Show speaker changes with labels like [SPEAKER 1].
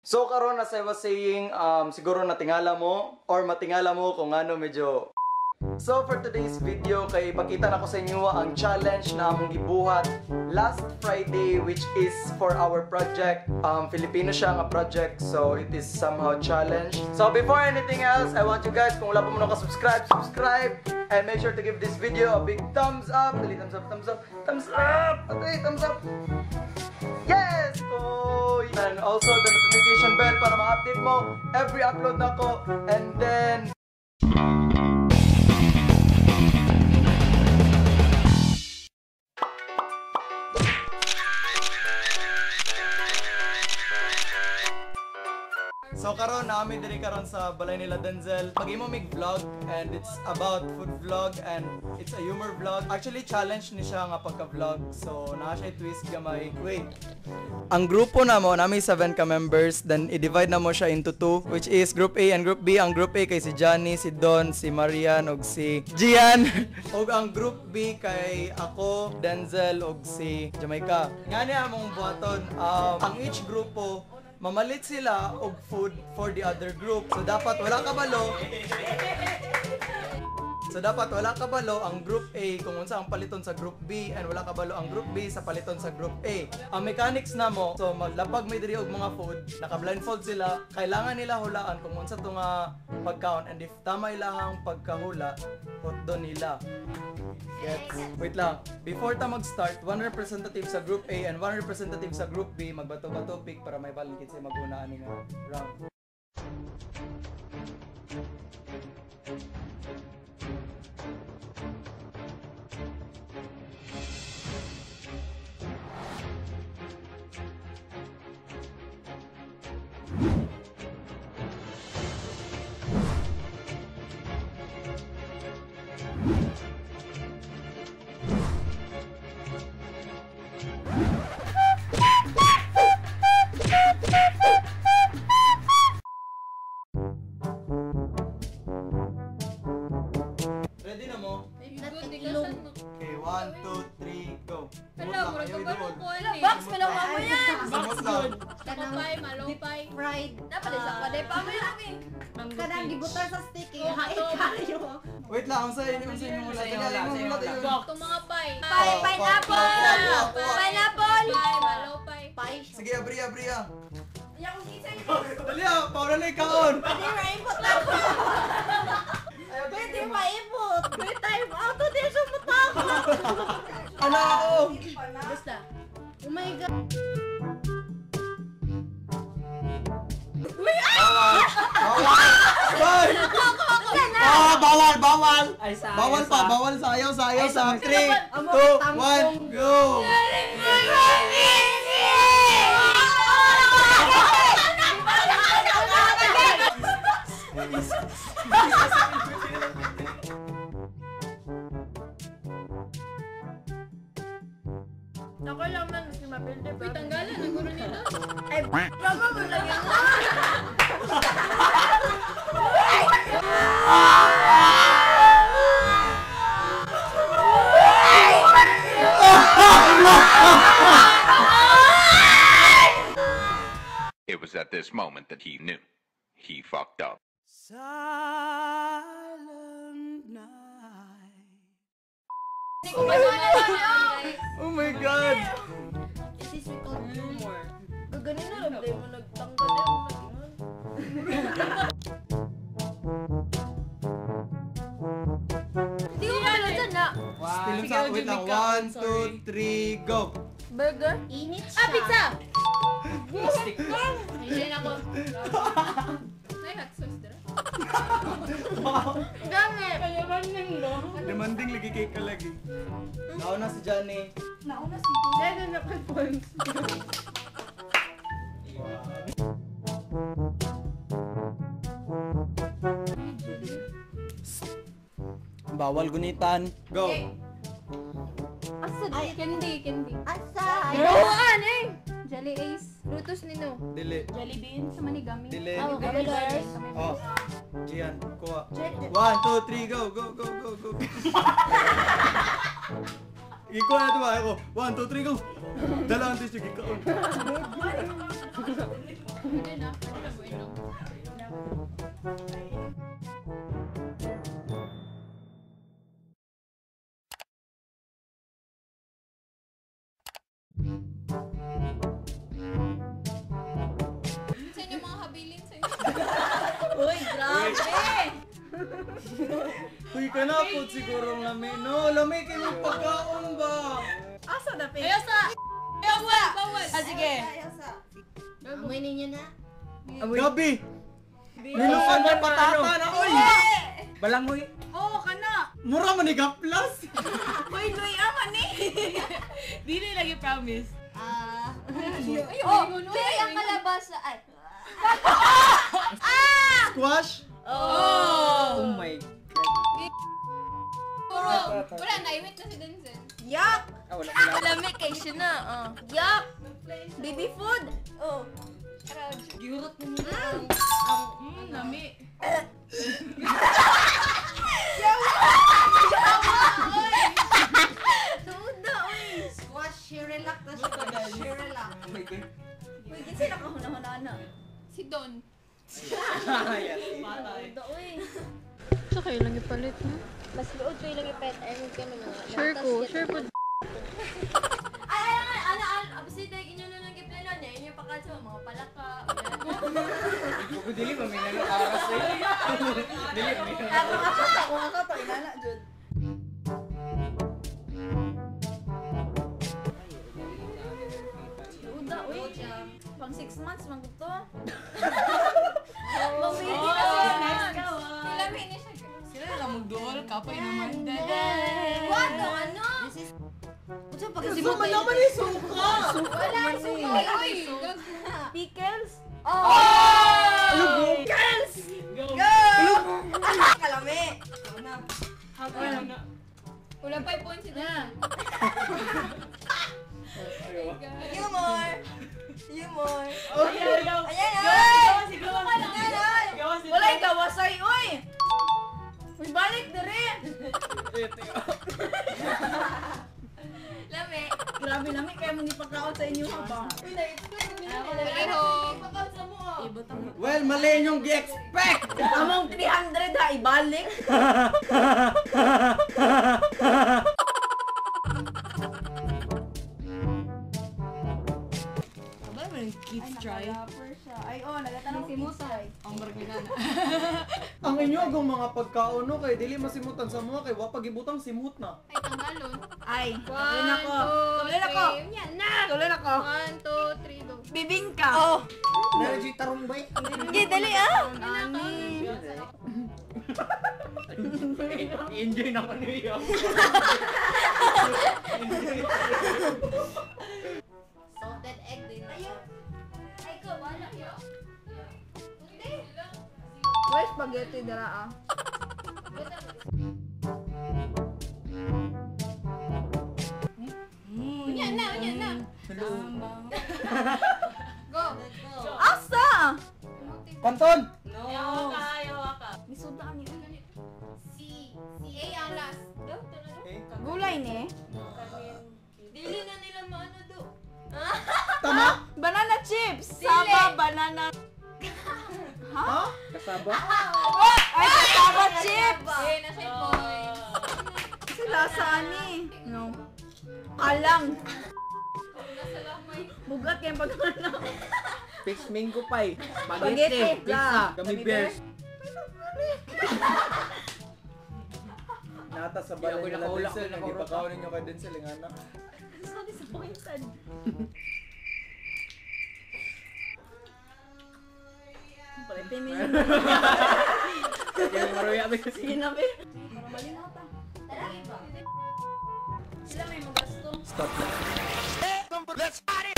[SPEAKER 1] So karon as I was saying, siguro natingala mo or matingala mo kung ano medyo. So for today's video, kay ipakita na ko sa inyo ang challenge na among gibuhat last Friday, which is for our project. Filipino siya nga project, so it is somehow challenge. So before anything else, I want you guys, kung wala pa mo subscribe, and make sure to give this video a big thumbs up. Dali, thumbs up, thumbs up, thumbs up. Okay, thumbs up. Yes! Oh, and also the notification bell para ma-update mo every upload na ko. And then so karon namin diri karon sa balay nila Denzel. Pag-imo mig vlog and it's about food vlog and it's a humor vlog. Actually challenge ni siya nga pagka-vlog. So naa siya twist gamay. Wait. Ang grupo na mo nami 7 ka members, then i-divide na mo siya into 2, which is group A and group B. Ang group A kay si Gianne, si Don, si Marian ug si Gianne. Ug ang group B kay ako, Denzel ug si Jamaica. Ngani among buhaton, ang each grupo mamalit sila og food for the other group. So dapat wala kabalo ang group A kung unsa ang paliton sa group B, and wala kabalo ang group B sa paliton sa group A. Ang mechanics na mo, so maglapag may diri og mga food, naka-blindfold sila, kailangan nila hulaan kung unsa to nga pagkaon, and if tama ilahang pagkahula, hotdo nila. Gets? Wait lang. Before ta mag-start, 1 representative sa group A and 1 representative sa group B magbato-bato pick para may balance sa mag-una ani nga round. Ready na mo? Okay, 1, 2, 3, go.
[SPEAKER 2] Hello, mura ka ba mo?
[SPEAKER 3] Box mo lang mo yan!
[SPEAKER 1] Box lang.
[SPEAKER 2] Kapapay, malupay.
[SPEAKER 3] Fried.
[SPEAKER 2] Dapat isa pa. Dahil pa mo yun kami.
[SPEAKER 3] Kanang gibutar sa stick eh.
[SPEAKER 2] Oh, hatog.
[SPEAKER 3] KAAYO.
[SPEAKER 1] Wait lang, ang sa'yo yung mula.
[SPEAKER 2] Itong mga pay.
[SPEAKER 3] Pineapple! Pineapple!
[SPEAKER 2] Pay, malupay.
[SPEAKER 3] Pie.
[SPEAKER 1] Sige, abri.
[SPEAKER 3] Yang isa yun.
[SPEAKER 1] Dali paula na ikaon.
[SPEAKER 3] Pwede maipot lang. Pwede maipot. Pwede time out. Hindi siya matakot.
[SPEAKER 1] Ano ako?
[SPEAKER 2] Basta.
[SPEAKER 3] Oh my God.
[SPEAKER 1] Bawal! Bawal sayaw sa 3, 2, 1, go!
[SPEAKER 2] Ako lang man, si Mapilde. Uy, tanggalan. Ang guro nila.
[SPEAKER 3] Ay, bago mo lang yan.
[SPEAKER 4] It was at this moment that he knew. He fucked up.
[SPEAKER 1] Silent night.
[SPEAKER 2] Hindi ko masunan.
[SPEAKER 1] Oh my God!
[SPEAKER 3] This is called humor.
[SPEAKER 2] Ganun na lang. Dahil mo nagtanggal yan. Hindi ko malo dyan na.
[SPEAKER 1] Still sa wait lang. 1, 2, 3, go!
[SPEAKER 2] Burger?
[SPEAKER 3] Init siya.
[SPEAKER 2] Pizza! Stick lang. Hindi na ako. May hot sauce dira. Dami. Kaya banding lo.
[SPEAKER 1] Demanding lagi kay ka lagi. Nauna si Gianne.
[SPEAKER 3] Nauna si
[SPEAKER 2] Dahil na points.
[SPEAKER 1] Bawal gunitan. Go!
[SPEAKER 2] Asa di? Candy.
[SPEAKER 3] Asa?
[SPEAKER 2] Roan eh!
[SPEAKER 3] Jelly Ace.
[SPEAKER 2] Lutos nino.
[SPEAKER 1] Dili.
[SPEAKER 3] Jelly bean sa manigami.
[SPEAKER 1] Dili.
[SPEAKER 2] Oh, Gabalors.
[SPEAKER 1] Oh. Gian, kuha. 1, 2, 3, go! Ikaw na ito ba? Ako. 1, 2, 3, go! Dalang ito siya ikaw.
[SPEAKER 2] Pwede na. Pwede na mo inom. Sa inyo mga habilin sa inyo.
[SPEAKER 3] Uy, grabe!
[SPEAKER 1] Uy ka na po siguro lami. No, lami kayo yung pagkaon ba?
[SPEAKER 3] Asa na, Pe?
[SPEAKER 2] Ayosa! Ayosa! Bawal!
[SPEAKER 3] Ah, sige. Amoy ninyo na.
[SPEAKER 1] Gabi! Nilukan mo patata na, oy!
[SPEAKER 5] Balangoy.
[SPEAKER 3] Oo, kana.
[SPEAKER 1] Mura man ni Gaplas!
[SPEAKER 3] Uy, Luy, ama ni.
[SPEAKER 5] Dili lagi promise.
[SPEAKER 2] Ayun,
[SPEAKER 3] Luy, ang kalabasa. Ay.
[SPEAKER 1] Squash?
[SPEAKER 5] Oh my god.
[SPEAKER 2] Puro. Wala, naiwit na si Denzel.
[SPEAKER 3] Yuck!
[SPEAKER 5] Ah, wala.
[SPEAKER 3] Lamig kay siya na. Yuck! Baby food. Oh.
[SPEAKER 5] Giurot mo.
[SPEAKER 2] Lami.
[SPEAKER 3] Tuod na, uy. Squash, shirelak na siya. Shirelak.
[SPEAKER 5] Oh my god.
[SPEAKER 3] Uy, di sila kahuna-huna na.
[SPEAKER 2] Si Don.
[SPEAKER 3] Tuod na, uy.
[SPEAKER 2] Sa kayo lang ipalit, no?
[SPEAKER 3] Mas luod ko yung ipet. Ayun ka naman.
[SPEAKER 2] Sure ko.
[SPEAKER 3] Ay, abisi tayo inyo na ng giplanan niya. Inyo pa kasi mga palaka.
[SPEAKER 5] Ako dili pa may nag-aras sa'yo. Dili pa may
[SPEAKER 3] Ako nga to, inana, Jud. Uda, uy. Pang 6 months, maguto. Mabili na siya.
[SPEAKER 2] Lami na siya.
[SPEAKER 5] Sila lang magduol, kapay naman.
[SPEAKER 3] What? Ano? Usa pag
[SPEAKER 1] Gusto mo naman yung suka!
[SPEAKER 3] wala suka.
[SPEAKER 2] Uy!
[SPEAKER 3] Pickles?
[SPEAKER 1] Ano bro?
[SPEAKER 3] Pickles!
[SPEAKER 5] Go!
[SPEAKER 3] Kalami.
[SPEAKER 2] Wala pa yung point si Denzel.
[SPEAKER 3] Humor. Humor.
[SPEAKER 5] Ayan!
[SPEAKER 3] Ayan,
[SPEAKER 5] Gawas,
[SPEAKER 3] ay!
[SPEAKER 5] gawas!
[SPEAKER 3] Ayan,
[SPEAKER 5] Gawas!
[SPEAKER 3] wala yung kawasay, uy! Uy, balik na rin! Lami. Grabe lami, kaya mong ipagkaot sa inyo ba? Uy, na-explain mo
[SPEAKER 2] Pero,
[SPEAKER 3] ipagkaot sa mo.
[SPEAKER 1] Well, mali yung gi-expect!
[SPEAKER 3] Among 300 ha, ibalik.
[SPEAKER 5] Aba naman yung kids try.
[SPEAKER 3] Ay, nagatanong si Musa.
[SPEAKER 5] Ang marginana.
[SPEAKER 1] Ang inyo agong mga pagkaon no kay dili masimutan sa mga kay wa pagibutang simut na.
[SPEAKER 2] ay tanggalon.
[SPEAKER 3] Ay, tuloy na ko. Tuloy na ko.
[SPEAKER 2] Yan na!
[SPEAKER 3] Tuloy na ko.
[SPEAKER 2] 1, 2, 3, go.
[SPEAKER 3] Bibingka. Oh.
[SPEAKER 5] Narji tarumbay.
[SPEAKER 3] Sige, dali
[SPEAKER 5] Enjoy na ko niyo.
[SPEAKER 3] Salted egg din. Ayun. Ay ko, wala yun. Hindi. Where's spaghetti dara ah?
[SPEAKER 2] Yan na! Go!
[SPEAKER 3] Asa?
[SPEAKER 1] Panton!
[SPEAKER 5] No. Kayo ka.
[SPEAKER 3] Misudaan niyo.
[SPEAKER 2] Si A ang last.
[SPEAKER 3] Gulay ni?
[SPEAKER 2] Dili na nila maano do.
[SPEAKER 1] Tama?
[SPEAKER 3] Banana chips. Saba banana.
[SPEAKER 1] Ha?
[SPEAKER 5] Kasaba?
[SPEAKER 3] Ay, saba chips.
[SPEAKER 2] Eh, nasa yung points.
[SPEAKER 3] Sila saan ni? No. Alang.
[SPEAKER 2] Nasa lamay.
[SPEAKER 3] Bugat kayong pagkalang.
[SPEAKER 5] Fix mango pie.
[SPEAKER 3] Spaghetti.
[SPEAKER 5] Pizza. Gummy bears.
[SPEAKER 1] Nata sa
[SPEAKER 5] Hindi
[SPEAKER 1] balay
[SPEAKER 5] ako
[SPEAKER 1] nila
[SPEAKER 5] nakaulak,
[SPEAKER 1] Denzel,
[SPEAKER 5] ako nakaurot.
[SPEAKER 1] nagipakaon ninyo kay Denzel nga na.
[SPEAKER 3] So disappointed. Pwede mo yun.
[SPEAKER 5] Kaya maruya ba kasi?
[SPEAKER 3] Sige na, be. Para malinata. Tara, iba. Sila may magasto.
[SPEAKER 1] Stop na.
[SPEAKER 4] Let's party!